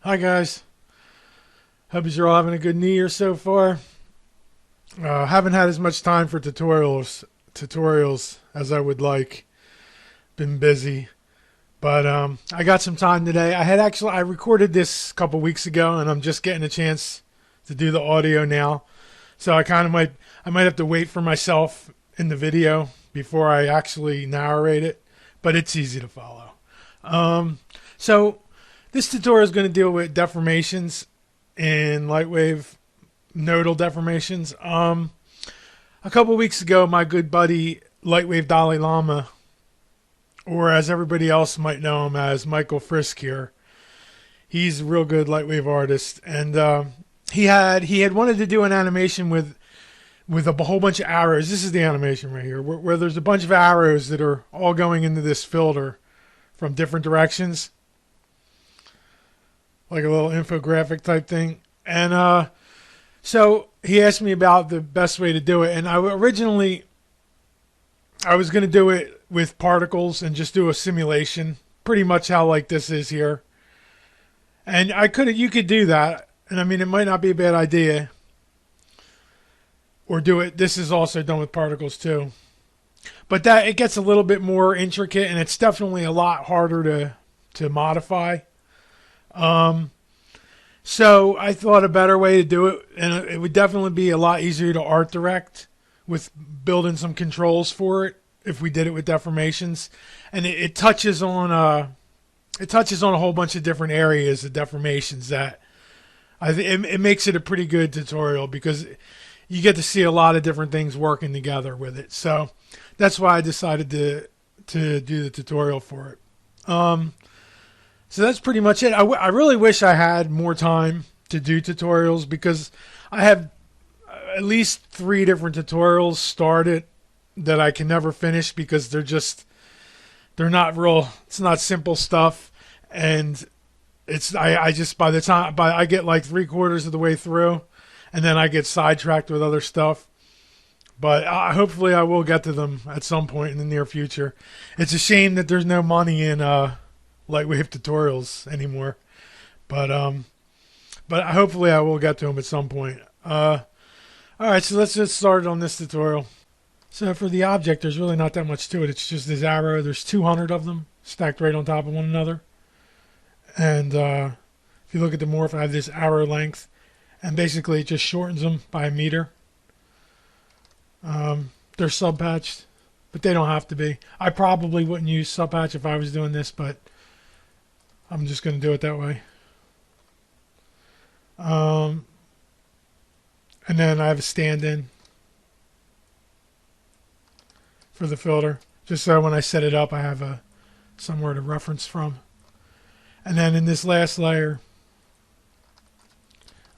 Hi guys, hope you're all having a good New Year so far. Haven't had as much time for tutorials as I would like. Been busy, but I got some time today. I recorded this a couple weeks ago, and I'm just getting a chance to do the audio now. So I might have to wait for myself in the video before I actually narrate it, but it's easy to follow. Um, so this tutorial is going to deal with deformations in Lightwave nodal deformations. A couple weeks ago, my good buddy Lightwave Dalai Lama, or as everybody else might know him as Michael Frisk here, he's a real good Lightwave artist, and he had wanted to do an animation with a whole bunch of arrows. This is the animation right here, where there's a bunch of arrows that are all going into this filter from different directions, like a little infographic type thing. And so he asked me about the best way to do it, and I was going to do it with particles and just do a simulation, pretty much how like this is here. And you could do that, and I mean it might not be a bad idea. Or do it. This is also done with particles too, but that it gets a little bit more intricate, and it's definitely a lot harder to modify. So I thought a better way to do it, and it would definitely be a lot easier to art direct with building some controls for it if we did it with deformations, and it touches on a whole bunch of different areas of deformations that it makes it a pretty good tutorial because you get to see a lot of different things working together with it. So that's why I decided to do the tutorial for it. So that's pretty much it. I really wish I had more time to do tutorials because I have at least 3 different tutorials started that I can never finish because they're not real. It's not simple stuff, and I just by the time I get like 3/4 of the way through, and then I get sidetracked with other stuff. But hopefully I will get to them at some point in the near future. It's a shame that there's no money in Lightwave tutorials anymore, but hopefully I will get to them at some point. All right, so let's get started on this tutorial. So for the object, there's really not that much to it. It's just this arrow. There's 200 of them stacked right on top of one another. And if you look at the morph, I have this arrow length, and basically it just shortens them by a meter. They're sub-patched, but they don't have to be. I probably wouldn't use sub-patch if I was doing this, but I'm just going to do it that way. And then I have a stand-in for the filter, just so when I set it up I have somewhere to reference from. And then in this last layer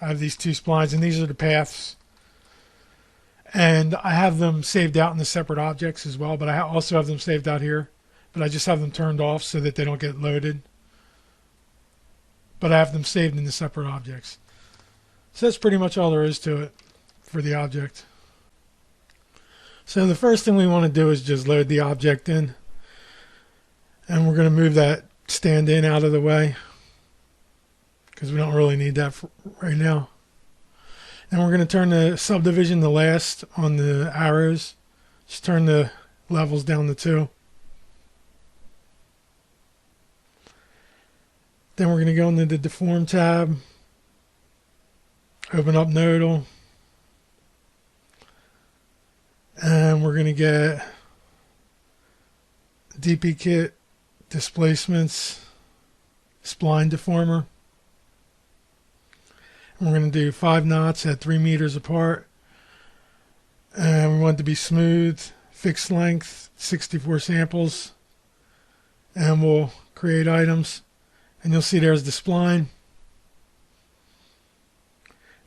I have these 2 splines, and these are the paths. And I have them saved out in the separate objects as well, but I also have them saved out here. But I just have them turned off so that they don't get loaded. But I have them saved in the separate objects. So that's pretty much all there is to it for the object. So the first thing we want to do is just load the object in. And we're going to move that stand-in out of the way, because we don't really need that right now. And we're going to turn the subdivision to last on the arrows. Just turn the levels down to 2. Then we're going to go into the Deform tab, open up Nodal, and we're going to get DPont Displacements Spline Deformer. And we're going to do 5 knots at 3 meters apart. And we want it to be smooth, fixed length, 64 samples. And we'll create items. And you'll see there's the spline.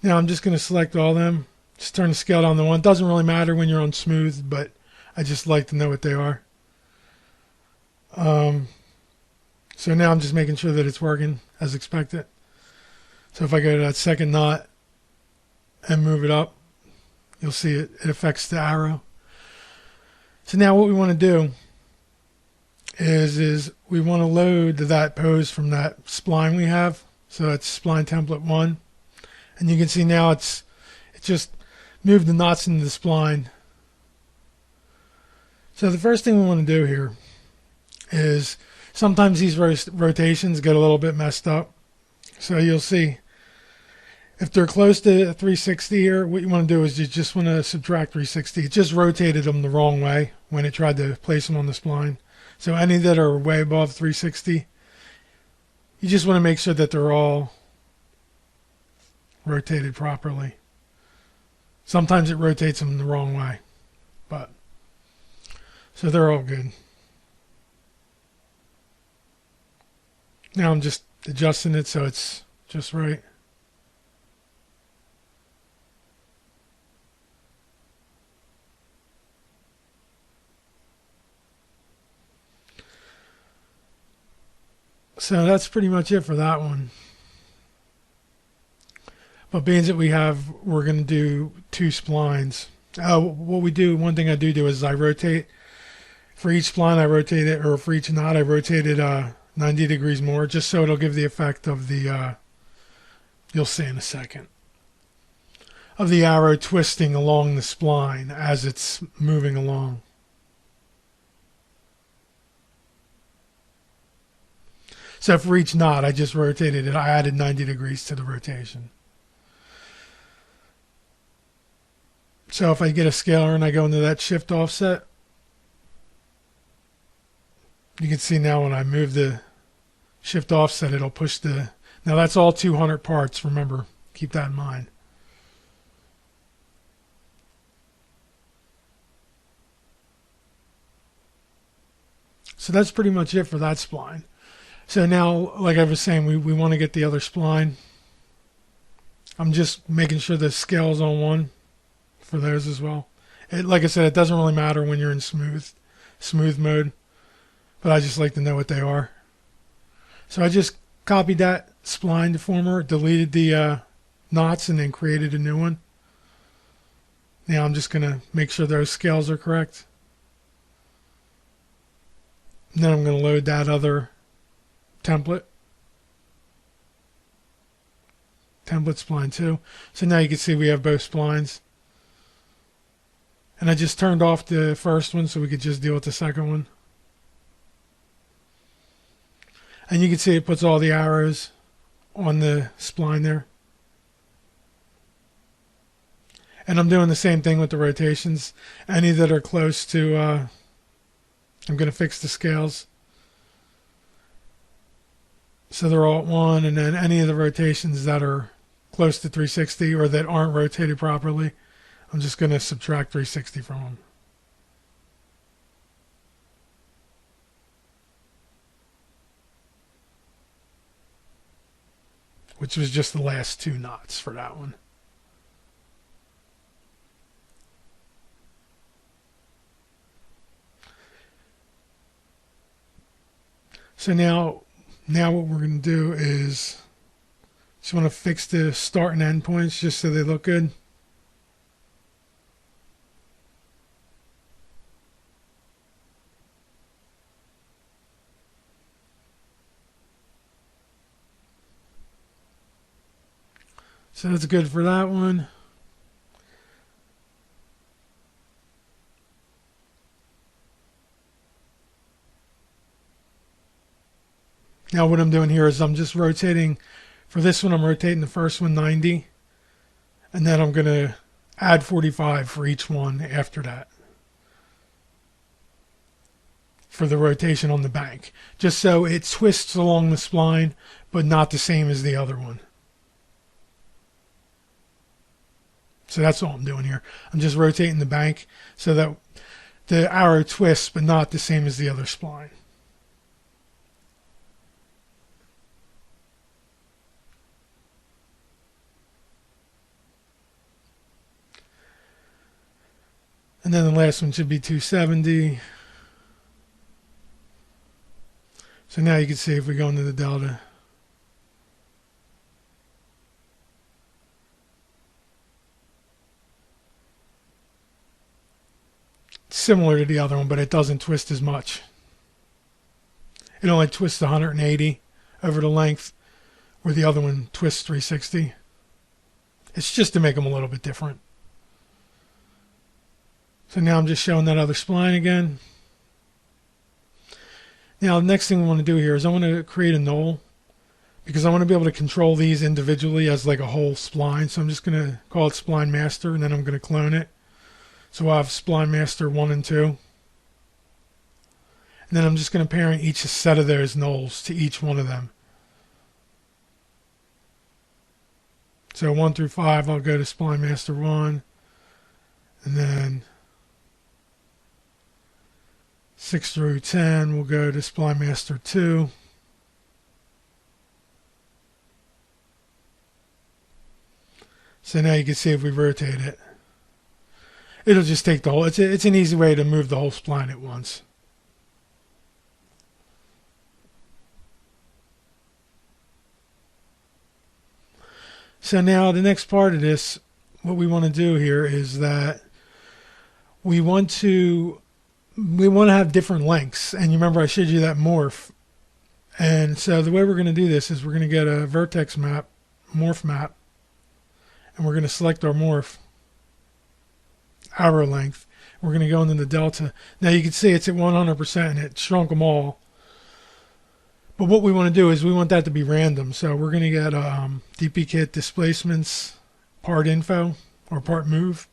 Now I'm just going to select all of them. Just turn the scale down to 1. It doesn't really matter when you're on smooth, but I just like to know what they are. So now I'm just making sure that it's working as expected. So if I go to that second knot and move it up, you'll see it affects the arrow. So now what we want to do is we want to load that pose from that spline we have. So it's spline template 1. And you can see now it just moved the knots into the spline. So the first thing we want to do here is sometimes these rotations get a little bit messed up. So you'll see if they're close to 360 here, what you want to do is you just want to subtract 360. It just rotated them the wrong way when it tried to place them on the spline. So any that are way above 360, you just want to make sure that they're all rotated properly. Sometimes it rotates them the wrong way, but so they're all good. Now I'm just adjusting it so it's just right. So that's pretty much it for that one. But being that we're going to do 2 splines. What we do, one thing I do is I rotate, for each spline I rotate it, or for each knot I rotate it 90 degrees more, just so it'll give the effect of the, you'll see in a second, of the arrow twisting along the spline as it's moving along. So for each knot, I just rotated it. I added 90 degrees to the rotation. So if I get a scaler and I go into that shift offset, you can see now when I move the shift offset, it'll push the... Now that's all 200 parts, remember. Keep that in mind. So that's pretty much it for that spline. So now, like I was saying, we want to get the other spline. I'm just making sure the scale's on 1 for those as well. Like I said, it doesn't really matter when you're in smooth mode, but I just like to know what they are. So I just copied that spline deformer, deleted the knots, and then created a new one. Now I'm just going to make sure those scales are correct. And then I'm going to load that other template spline 2. So now you can see we have both splines. And I just turned off the first one so we could just deal with the second one. And you can see it puts all the arrows on the spline there. And I'm doing the same thing with the rotations. Any that are close to, I'm going to fix the scales. So they're all at 1, and then any of the rotations that are close to 360 or that aren't rotated properly, I'm just going to subtract 360 from them. Which was just the last 2 knots for that one. So now what we're going to do is just want to fix the start and end points just so they look good. So that's good for that one. Now what I'm doing here is I'm just rotating, for this one I'm rotating the first one 90, and then I'm going to add 45 for each one after that, for the rotation on the bank, just so it twists along the spline, but not the same as the other one. So that's all I'm doing here. I'm just rotating the bank so that the arrow twists, but not the same as the other spline. And then the last one should be 270. So now you can see if we go into the delta. It's similar to the other one, but it doesn't twist as much. It only twists 180 over the length, or the other one twist 360. It's just to make them a little bit different. So now I'm just showing that other spline again. Now the next thing I want to do here is I want to create a null, because I want to be able to control these individually as like a whole spline. So I'm just going to call it spline master, and then I'm going to clone it. So I'll have spline master 1 and 2. And then I'm just going to parent each set of those nulls to each one of them. So 1 through 5, I'll go to spline master 1, and then 6 through 10, we'll go to spline master 2. So now you can see if we rotate it, it'll just take the whole, it's an easy way to move the whole spline at once. So now the next part of this, what we want to do here is that we want to have different lengths. And you remember I showed you that morph. And so the way we're going to do this is we're going to get a vertex map, morph map, and we're going to select our morph, arrow length. We're going to go into the delta. Now you can see it's at 100% and it shrunk them all. But what we want to do is we want that to be random. So we're going to get DPkit displacements part info or part move.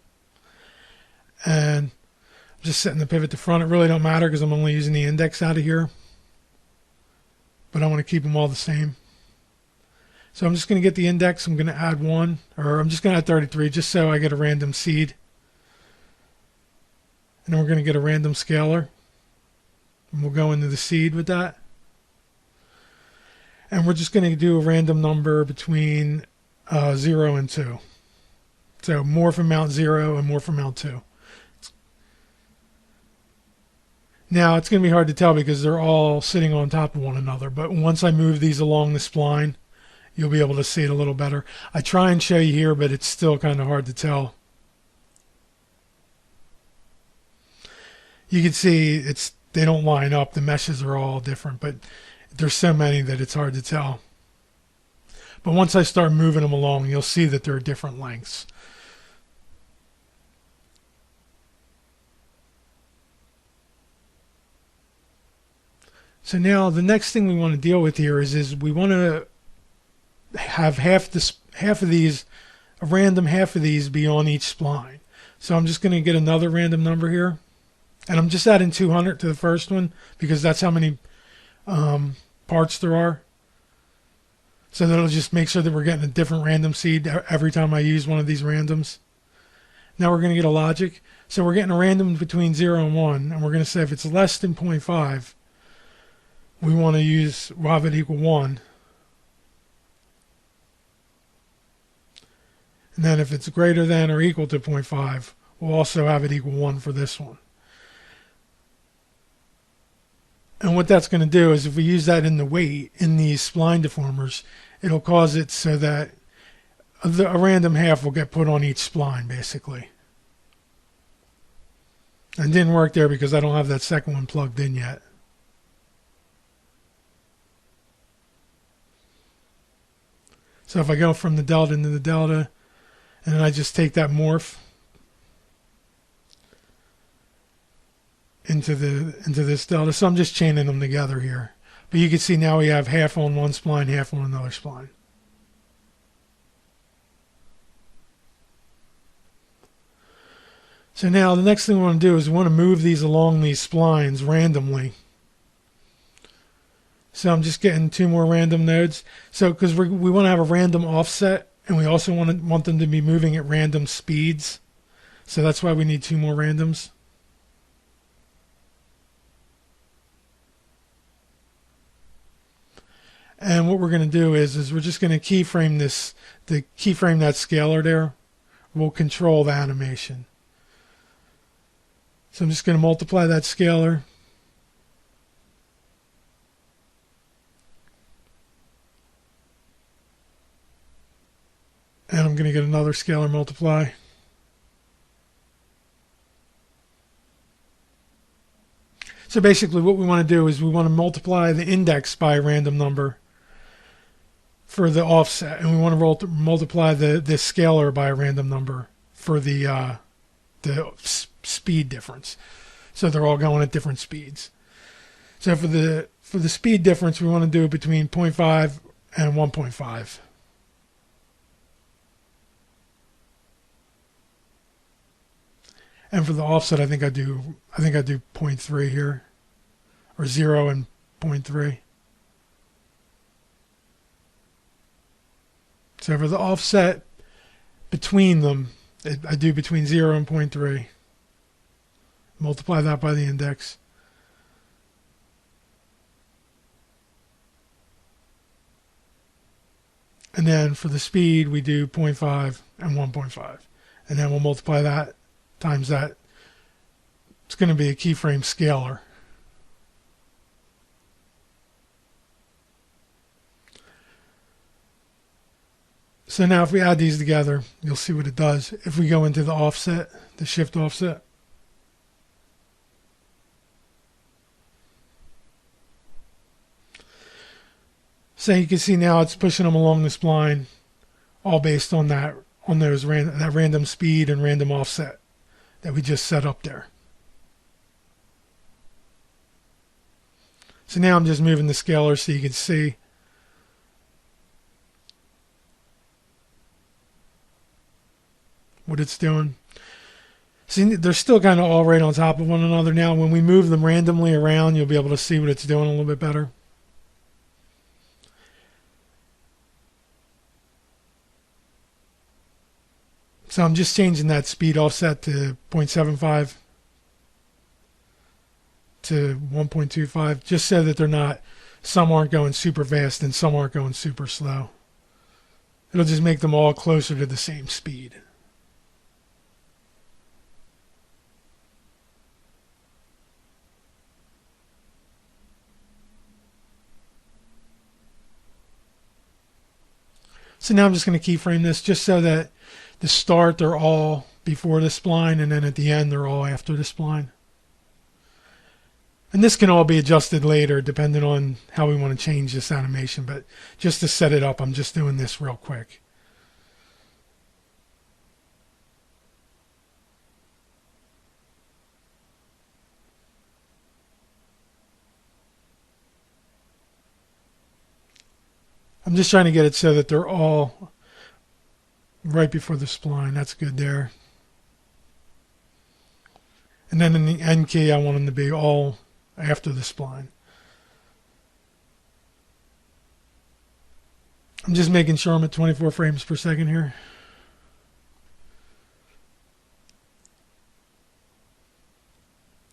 And I'm just setting the pivot to front. It really don't matter because I'm only using the index out of here. But I want to keep them all the same. So I'm just going to get the index. I'm going to add 1, or I'm just going to add 33 just so I get a random seed. And then we're going to get a random scalar. And we'll go into the seed with that. And we're just going to do a random number between 0 and 2. So morph amount 0 and morph amount 2. Now it's going to be hard to tell because they're all sitting on top of one another. But once I move these along the spline, you'll be able to see it a little better. I try and show you here, but it's still kind of hard to tell. You can see they don't line up. The meshes are all different, but there's so many that it's hard to tell. But once I start moving them along, you'll see that they're different lengths. So now the next thing we want to deal with here is we want to have half of these, a random half of these be on each spline. So I'm just going to get another random number here. And I'm just adding 200 to the first one because that's how many parts there are. So that'll just make sure that we're getting a different random seed every time I use one of these randoms. Now we're going to get a logic. So we're getting a random between 0 and 1. And we're going to say if it's less than 0.5, we'll have it equal 1. And then if it's greater than or equal to 0.5, we'll also have it equal 1 for this one. And what that's going to do is if we use that in the weight, in these spline deformers, it'll cause it so that a random half will get put on each spline, basically. And it didn't work there because I don't have that second one plugged in yet. So if I go from the delta into the delta, and then I just take that morph into this delta. So I'm just chaining them together here. But you can see now we have half on one spline, half on another spline. So now the next thing we want to do is we want to move these along these splines randomly. So I'm just getting 2 more random nodes. So because we want to have a random offset, and we also want them to be moving at random speeds. So that's why we need 2 more randoms. And what we're going to do is we're just going to keyframe that scalar there. We'll control the animation. So I'm just going to multiply that scalar. And I'm going to get another scalar multiply. So basically what we want to do is we want to multiply the index by a random number. for the offset, and we want to multiply the scalar by a random number for the speed difference. So they're all going at different speeds. So for the speed difference, we want to do it between 0.5 and 1.5. And for the offset, I think I do 0.3 here, or 0 and 0.3. So for the offset between them, I do between 0 and 0.3. Multiply that by the index. And then for the speed, we do 0.5 and 1.5. And then we'll multiply that times that. It's going to be a keyframe scalar. So now if we add these together, you'll see what it does. If we go into the offset, the shift offset, so you can see now it's pushing them along the spline, all based on that random speed and random offset that we just set up there. So now I'm just moving the scalar so you can see. What it's doing. See, they're still kind of all right on top of one another now. When we move them randomly around, you'll be able to see what it's doing a little bit better. So I'm just changing that speed offset to 0.75 to 1.25, just so that some aren't going super fast and some aren't going super slow. It'll just make them all closer to the same speed. So now I'm just going to keyframe this just so that the start they're all before the spline, and then at the end they're all after the spline. And this can all be adjusted later depending on how we want to change this animation, but just to set it up, I'm just doing this real quick. I'm just trying to get it so that they're all right before the spline. That's good there. And then in the end key, I want them to be all after the spline. I'm just making sure I'm at 24 frames per second here.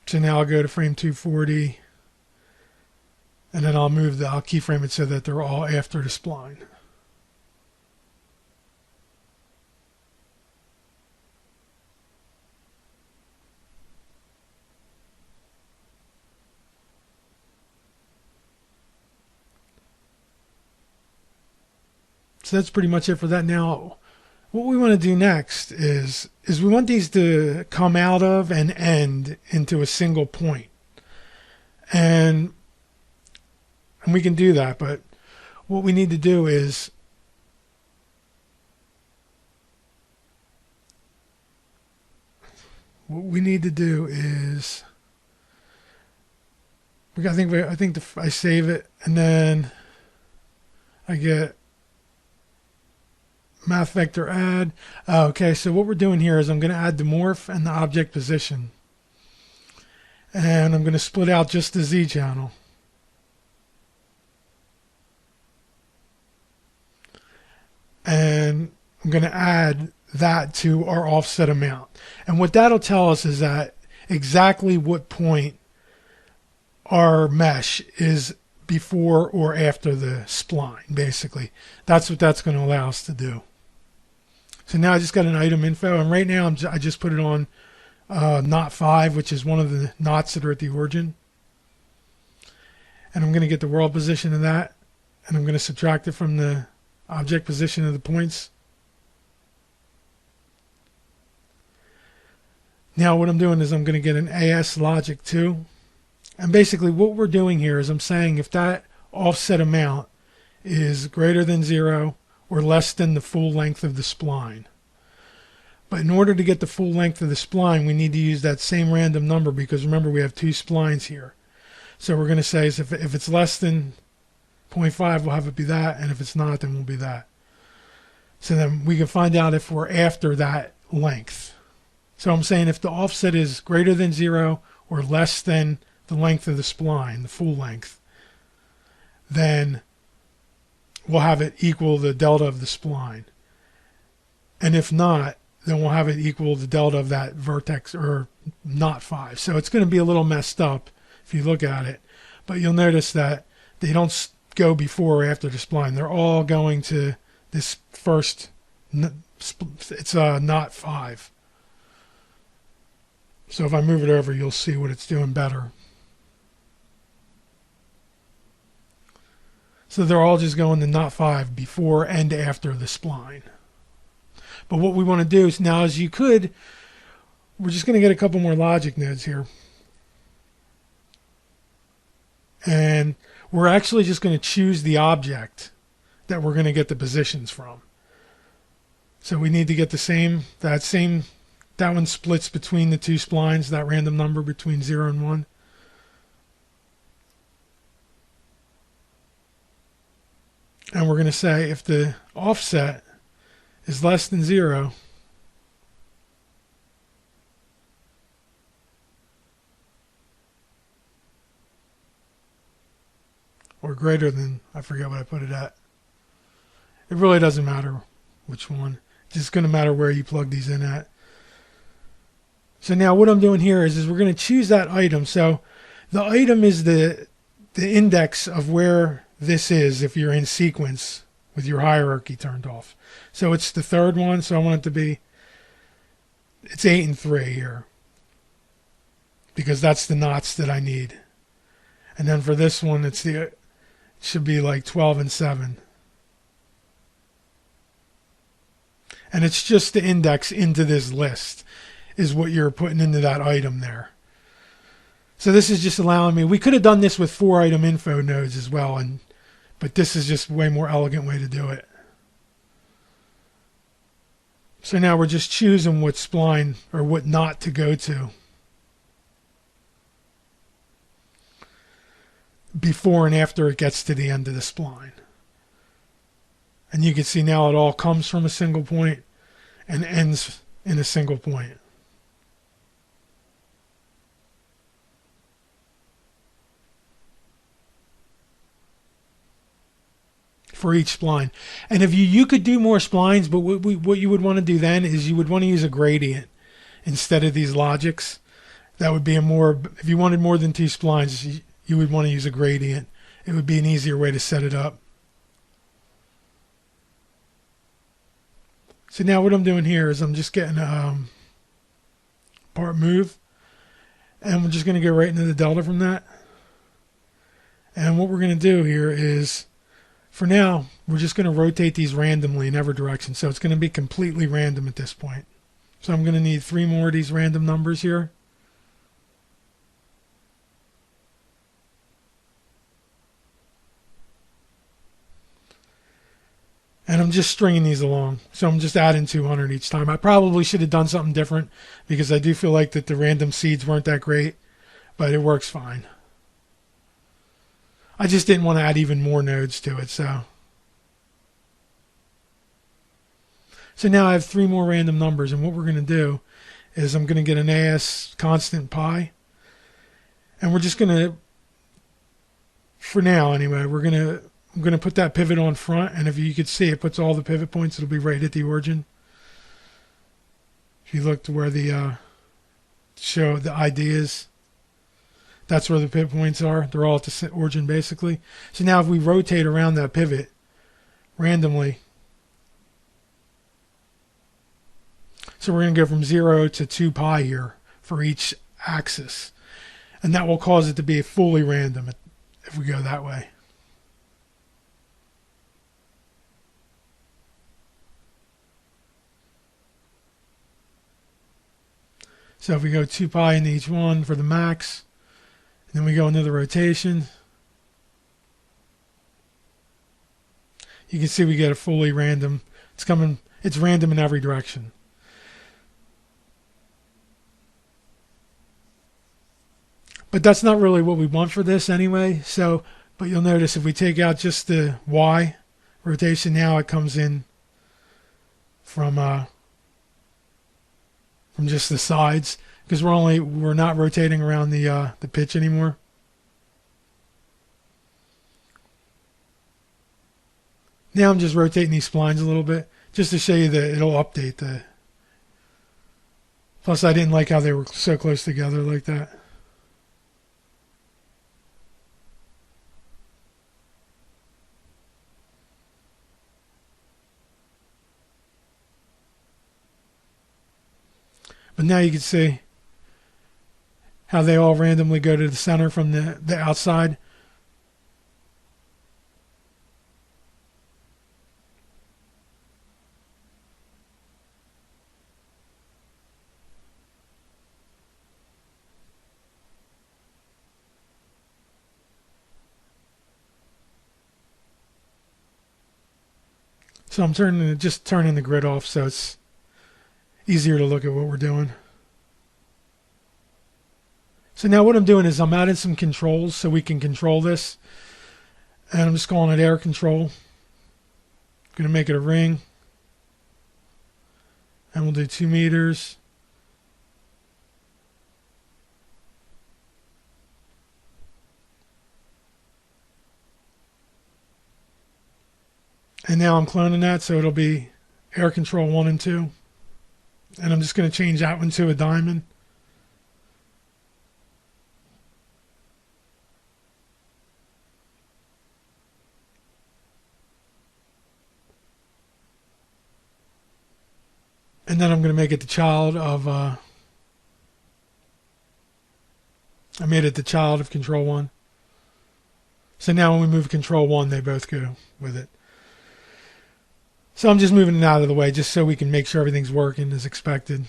So now I'll go to frame 240. And then I'll keyframe it so that they're all after the spline. So that's pretty much it for that. Now, what we want to do next is we want these to come out of and end into a single point. And we can do that, but what we need to do is I save it, and then I get math vector add. Okay, so what we're doing here is I'm going to add the morph and the object position, and I'm going to split out just the Z channel. And I'm going to add that to our offset amount. And what that'll tell us is that exactly what point our mesh is before or after the spline, basically. That's what that's going to allow us to do. So now I just got an item info, and right now I just put it on knot 5, which is one of the knots that are at the origin. And I'm going to get the world position of that, and I'm going to subtract it from the object position of the points. Now what I'm doing is I'm going to get an AS logic 2. And basically what we're doing here is I'm saying if that offset amount is greater than 0 or less than the full length of the spline. But in order to get the full length of the spline, we need to use that same random number, because remember, we have two splines here. So we're going to say is if it's less than 0.5, we'll have it be that, and if it's not, then we'll be that. So then we can find out if we're after that length. So I'm saying if the offset is greater than 0 or less than the length of the spline, the full length, then we'll have it equal the delta of the spline. And if not, then we'll have it equal the delta of that vertex, or not 5. So it's going to be a little messed up if you look at it. But you'll notice that they don't go before or after the spline. They're all going to this first, it's not 5. So if I move it over, you'll see what it's doing better. So they're all just going to not 5 before and after the spline. But what we want to do is now, as you could, we're just going to get a couple more logic nodes here. And we're actually just going to choose the object that we're going to get the positions from. So we need to get that one splits between the two splines, that random number between 0 and 1. And we're going to say if the offset is less than 0, or greater than, I forget what I put it at. It really doesn't matter which one. It's just going to matter where you plug these in at. So now what I'm doing here is we're going to choose that item. So the item is the index of where this is if you're in sequence with your hierarchy turned off. So it's the third one, so I want it to be, it's 8 and 3 here, because that's the knots that I need. And then for this one, it should be like 12 and 7. And it's just the index into this list is what you're putting into that item there. So this is just allowing me, we could have done this with 4 item info nodes as well, but this is just a way more elegant way to do it. So now we're just choosing what spline or what knot to go to before and after it gets to the end of the spline. And you can see now it all comes from a single point and ends in a single point. For each spline. And if you could do more splines, but what you would want to do then is you would want to use a gradient instead of these logics. That would be if you wanted more than 2 splines, you would want to use a gradient. It would be an easier way to set it up. So now what I'm doing here is I'm just getting a part move, and we're just going to go right into the delta from that. And what we're going to do here is, for now, we're just going to rotate these randomly in every direction. So it's going to be completely random at this point. So I'm going to need 3 more of these random numbers here. And I'm just stringing these along. So I'm just adding 200 each time. I probably should have done something different, because I do feel like that the random seeds weren't that great, but it works fine. I just didn't want to add even more nodes to it. So now I have 3 more random numbers, and what we're going to do is I'm going to get an AS constant pi, and we're just going to, for now anyway, I'm going to put that pivot on front, and if you could see, it puts all the pivot points. It'll be right at the origin. If you look to where the show the ID is, that's where the pivot points are. They're all at the origin basically. So now if we rotate around that pivot randomly, so we're going to go from 0 to 2 pi here for each axis, and that will cause it to be fully random if we go that way. So if we go 2 pi into each one for the max, and then we go into the rotation, you can see we get a fully random. It's random in every direction. But that's not really what we want for this anyway. So, but you'll notice if we take out just the Y rotation, now it comes in from just the sides, because we're not rotating around the pitch anymore. Now I'm just rotating these splines a little bit just to show you that it'll update the. Plus, I didn't like how they were so close together like that. But now you can see how they all randomly go to the center from the outside. So I'm just turning the grid off so it's easier to look at what we're doing. So now what I'm doing is I'm adding some controls so we can control this. And I'm just calling it air control. I'm going to make it a ring. And we'll do 2 meters. And now I'm cloning that so it'll be air control 1 and 2. And I'm just going to change that one to a diamond. And then I'm going to make it the child of, I made it the child of control 1. So now when we move control 1, they both go with it. So I'm just moving it out of the way just so we can make sure everything's working as expected.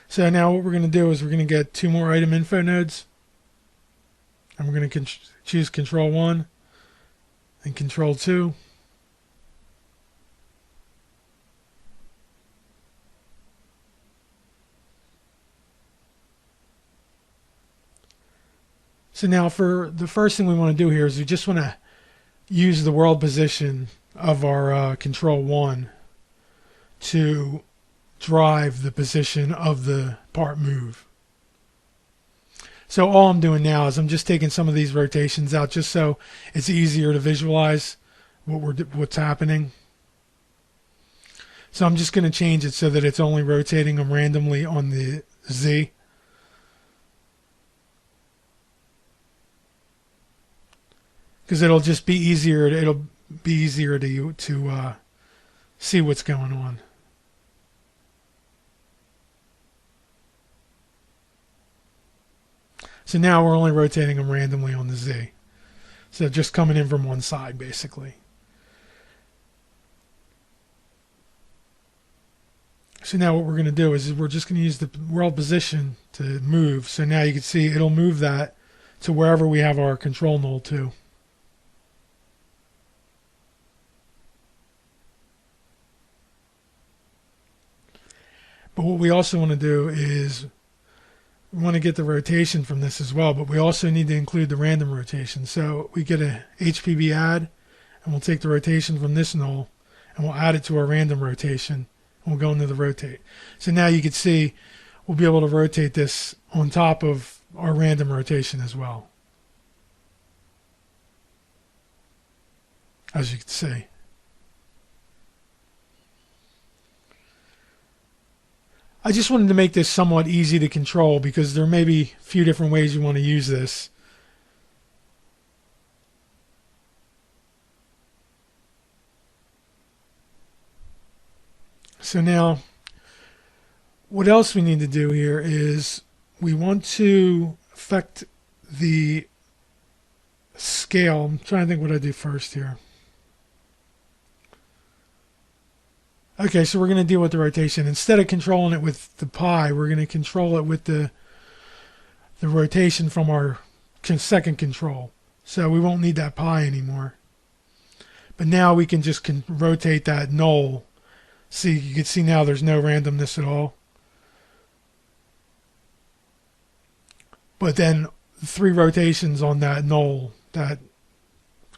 So now what we're going to do is we're going to get 2 more item info nodes. And we're going to choose control 1 and control 2. So now for the first thing we want to do here is we just want to use the world position of our control 1 to drive the position of the part move. So all I'm doing now is I'm just taking some of these rotations out just so it's easier to visualize what's happening. So I'm just going to change it so that it's only rotating them randomly on the Z. Because it'll just be easier. It'll be easier to see what's going on. So now we're only rotating them randomly on the Z. So just coming in from one side, basically. So now what we're going to do is we're just going to use the world position to move. So now you can see it'll move that to wherever we have our control null to. But what we also want to do is we want to get the rotation from this as well, but we also need to include the random rotation. So we get a HPB add, and we'll take the rotation from this null, and we'll add it to our random rotation, and we'll go into the rotate. So now you can see we'll be able to rotate this on top of our random rotation as well, as you can see. I just wanted to make this somewhat easy to control because there may be a few different ways you want to use this. So now, what else we need to do here is we want to affect the scale. I'm trying to think what I do first here. Okay, so we're going to deal with the rotation. Instead of controlling it with the pi, we're going to control it with the rotation from our second control. So we won't need that pi anymore. But now we can just rotate that null. See, you can see now there's no randomness at all. But then 3 rotations on that null, that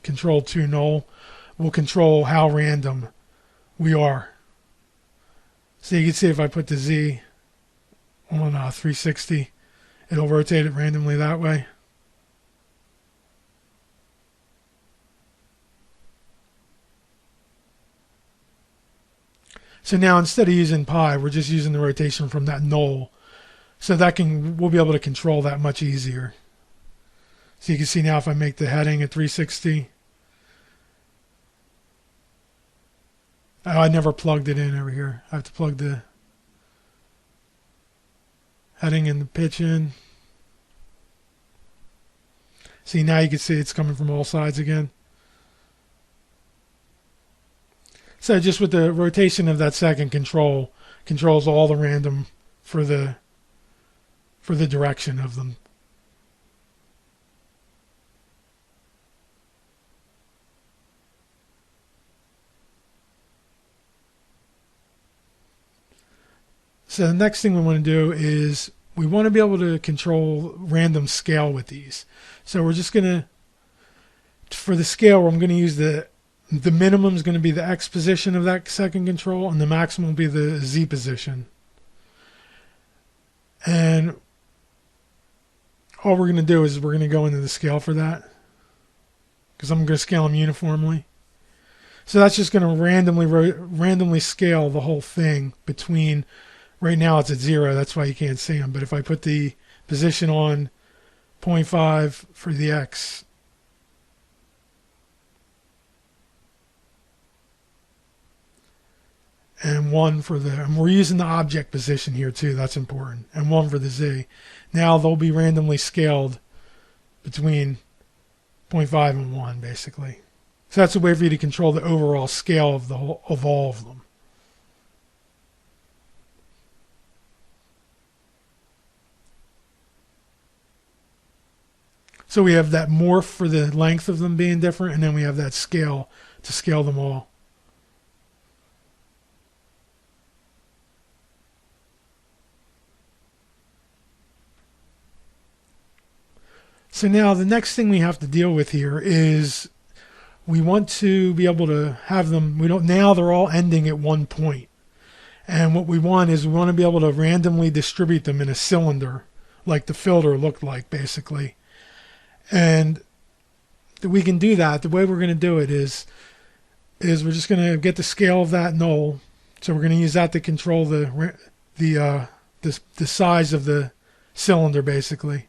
control 2 null, will control how random we are. So you can see if I put the Z on 360, it'll rotate it randomly that way. So now instead of using pi, we're just using the rotation from that null. So that we'll be able to control that much easier. So you can see now if I make the heading at 360. Oh, I never plugged it in over here. I have to plug the heading and the pitch in. See, now you can see it's coming from all sides again. So just with the rotation of that second control, controls all the random for the direction of them. So the next thing we want to do is we want to be able to control random scale with these. So we're just going to, for the scale, I'm going to use the minimum is going to be the X position of that second control, and the maximum will be the Z position. And all we're going to do is we're going to go into the scale for that, because I'm going to scale them uniformly. So that's just going to randomly scale the whole thing between, right now it's at 0, that's why you can't see them. But if I put the position on 0.5 for the X, and 1 for the, and we're using the object position here too, that's important, and 1 for the Z. Now they'll be randomly scaled between 0.5 and 1 basically. So that's a way for you to control the overall scale of all of them. So we have that morph for the length of them being different, and then we have that scale to scale them all. So now the next thing we have to deal with here is we want to be able to have them, now they're all ending at one point. And what we want is we want to be able to randomly distribute them in a cylinder, like the filter looked like basically. And we can do that. The way we're going to do it is we're just going to get the scale of that null. So we're going to use that to control the size of the cylinder basically.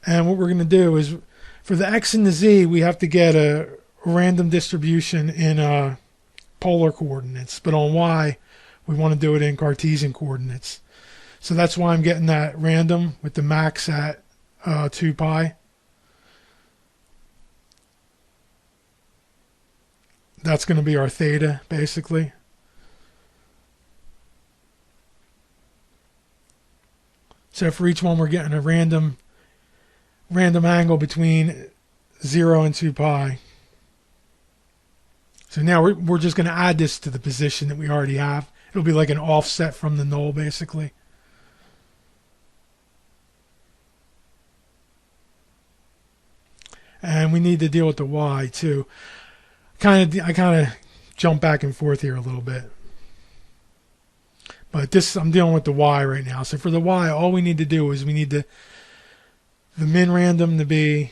And what we're going to do is, for the X and the Z, we have to get a random distribution in polar coordinates. But on Y, we want to do it in Cartesian coordinates. So that's why I'm getting that random with the max at 2 pi. That's going to be our theta, basically. So for each one, we're getting a random angle between 0 and 2 pi. So now we're just going to add this to the position that we already have. It'll be like an offset from the null, basically. And we need to deal with the y too. I kind of jump back and forth here a little bit. But I'm dealing with the y right now. So for the y, all we need to do is we need the min random to be,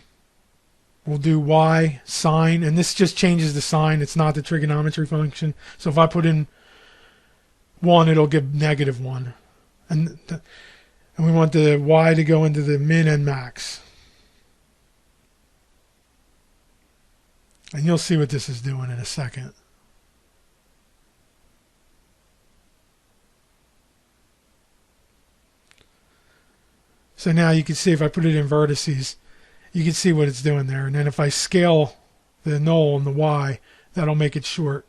we'll do y sine, and this just changes the sign. It's not the trigonometry function. So if I put in 1, it'll give -1. And we want the y to go into the min and max. And you'll see what this is doing in a second. So now you can see if I put it in vertices, you can see what it's doing there. And then if I scale the null and the y, that'll make it short.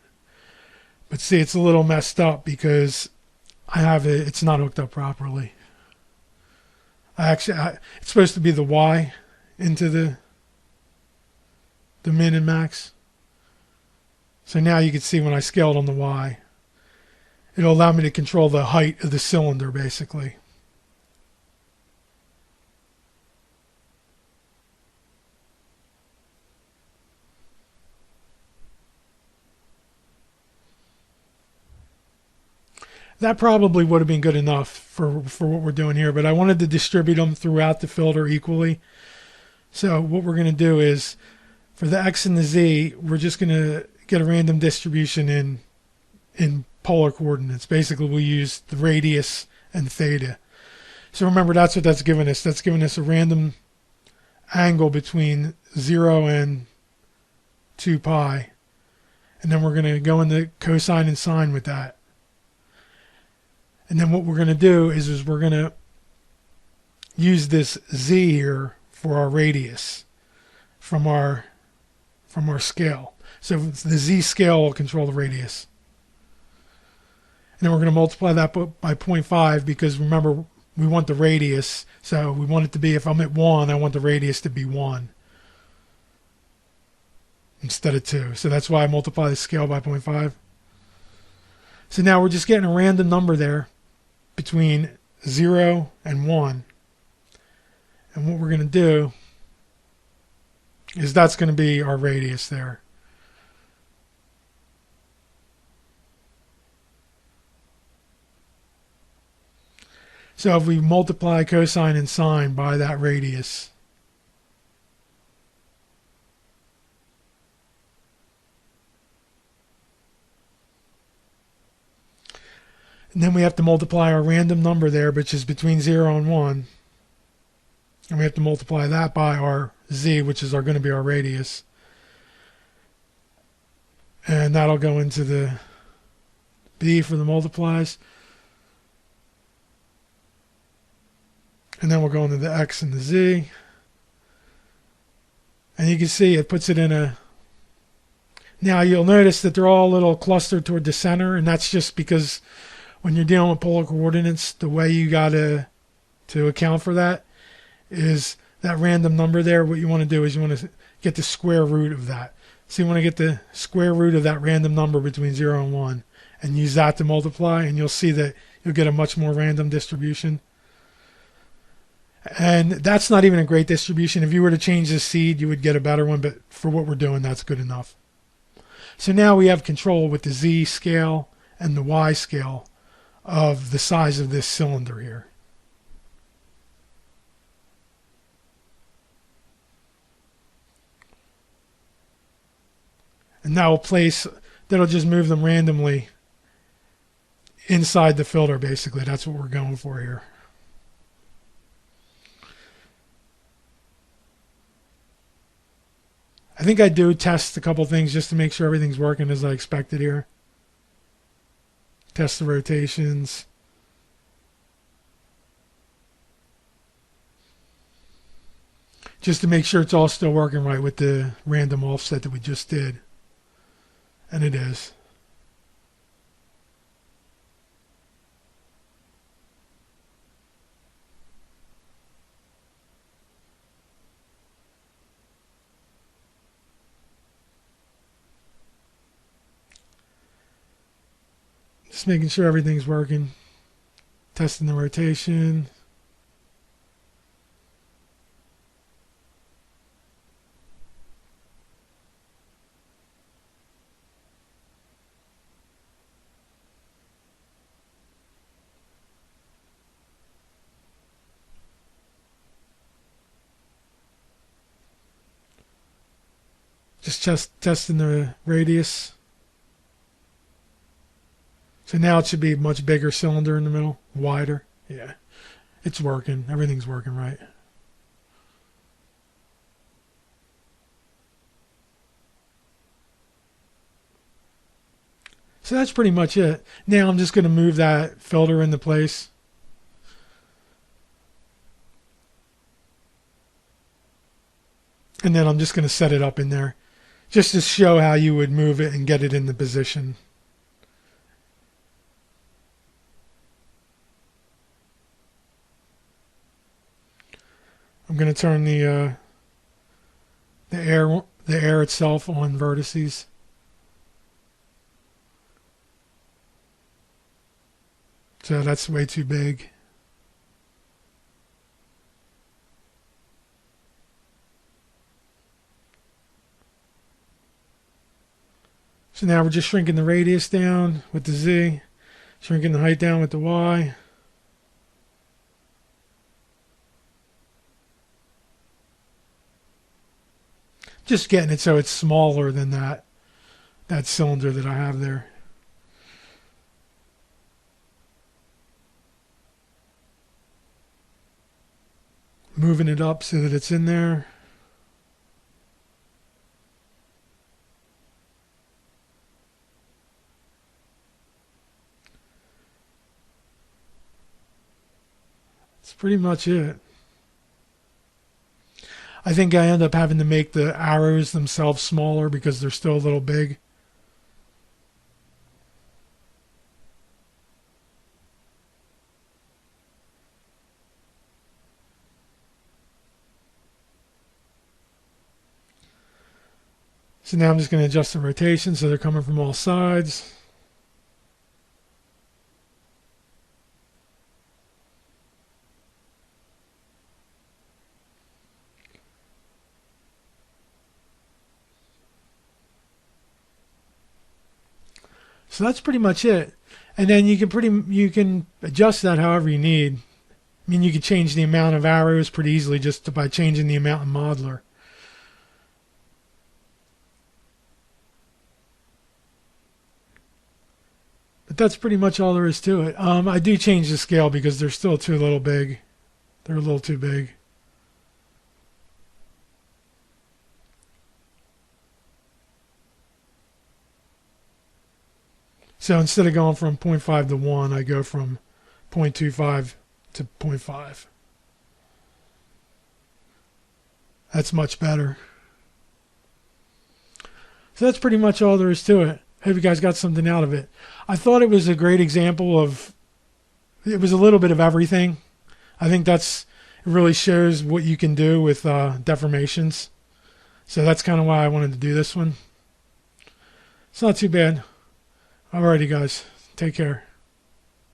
But see, it's a little messed up because it's not hooked up properly. It's supposed to be the y into the min and max. So now you can see when I scale it on the Y, it'll allow me to control the height of the cylinder basically. That probably would have been good enough for what we're doing here, but I wanted to distribute them throughout the filter equally. So what we're going to do is, for the X and the Z, we're just going to get a random distribution in polar coordinates. Basically, we use the radius and theta. So remember, that's what that's giving us. That's giving us a random angle between 0 and 2 pi. And then we're going to go into cosine and sine with that. And then what we're going to do is we're going to use this Z here for our radius from our scale. So the Z scale will control the radius. And then we're going to multiply that by 0.5 because remember, we want the radius. So we want it to be, if I'm at 1, I want the radius to be 1 instead of 2. So that's why I multiply the scale by 0.5. So now we're just getting a random number there between 0 and 1. And what we're going to do is that's going to be our radius there. So if we multiply cosine and sine by that radius, and then we have to multiply our random number there, which is between 0 and 1. And we have to multiply that by our Z, which is going to be our radius. And that'll go into the B for the multiplies. And then we'll go into the X and the Z. And you can see it puts it in a... Now you'll notice that they're all a little clustered toward the center, and that's just because when you're dealing with polar coordinates, the way you got to account for that is that random number there. What you want to do is you want to get the square root of that. So you want to get the square root of that random number between 0 and 1 and use that to multiply, and you'll see that you'll get a much more random distribution. And that's not even a great distribution. If you were to change the seed, you would get a better one, but for what we're doing, that's good enough. So now we have control with the Z scale and the Y scale of the size of this cylinder here. And that'll just move them randomly inside the filter, basically. That's what we're going for here. I think I do test a couple things just to make sure everything's working as I expected here. Test the rotations. Just to make sure it's all still working right with the random offset that we just did. And it is. Just making sure everything's working. Testing the rotation. Just testing the radius. So now it should be a much bigger cylinder in the middle, wider. Yeah, it's working. Everything's working right. So that's pretty much it. Now I'm just going to move that filter into place. And then I'm just going to set it up in there, just to show how you would move it and get it in the position. I'm going to turn the air itself on vertices. So that's way too big. So now we're just shrinking the radius down with the Z, shrinking the height down with the Y. Just getting it so it's smaller than that cylinder that I have there. Moving it up so that it's in there. That's pretty much it. I think I end up having to make the arrows themselves smaller because they're still a little big. So now I'm just going to adjust the rotation so they're coming from all sides. So that's pretty much it. And then you can adjust that however you need. I mean, you can change the amount of arrows pretty easily just by changing the amount of modeler. But that's pretty much all there is to it. I do change the scale because they're still too little big. They're a little too big. So instead of going from 0.5 to 1, I go from 0.25 to 0.5. That's much better. So that's pretty much all there is to it. Hope you guys got something out of it. I thought it was a great example of, it was a little bit of everything. I think it really shows what you can do with deformations. So that's kind of why I wanted to do this one. It's not too bad. Alrighty guys, take care.